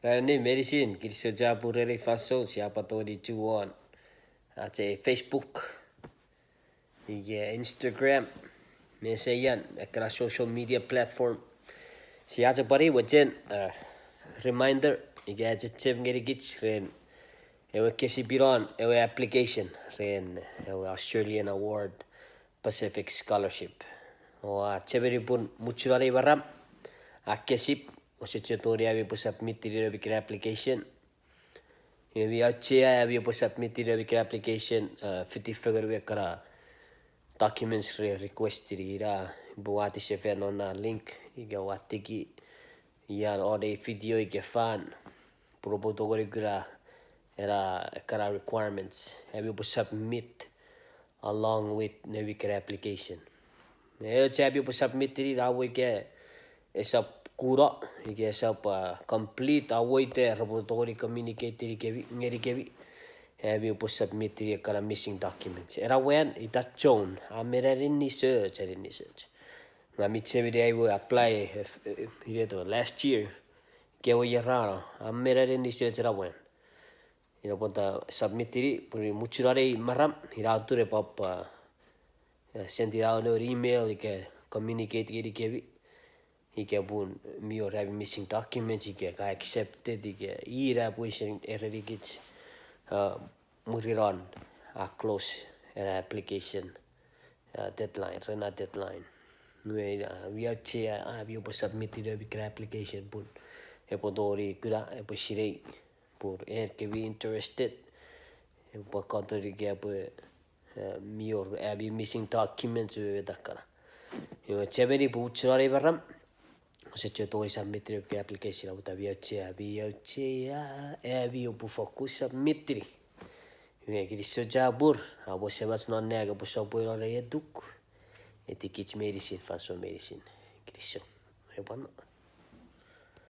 Rani medicine kirsa japurere faso siapa to di cuan. Ace Facebook, iya Instagram, mesayan ekra social media platform. Si ace pari wajen reminder iga ace chem ngeri gich ren ewe kesi biron ewe application ren ewe Australian Award Pacific Scholarship. Wa ceberi pun muchurari baram akesip ose cetori abi pu submit tiri bikin application. Vi acea vi pu submit tiri bikin application 50 figure kara documents request tiri ra buati sefen ona link iga watiki yan ode video iga fan propotokori gra era kara requirements abi pu submit along with nevikir application. Abi pu submit tiri ra ke esa kura ike esa complete awoite propotokori communicate tiri kevi ngeri kevi abi pu submit tiri kara missing documents era wen ita chon amererin ni search ngami chevi de I apply last year ke wo yerara amererin ni search era wen ina ponta submit tiri puri muchurare maram ira ture papa senti ra no email ike communicate kiri kevi ike pun mio have missing documents ike ka accepted ike ira puising eredikich muriron close application deadline rena deadline we ache abi po submit ira bikra application pun epodori kura eposirei por ke we interested epo kontori ke apo mio abi missing documents we dakara yo cheberi pu uchrare baram se cetori submit ke application abu tabi ache abi pu fokus submit tri kiri sojabur abo sebas non nega pu sopo ro eduk etikich medicine faso medicine kiri so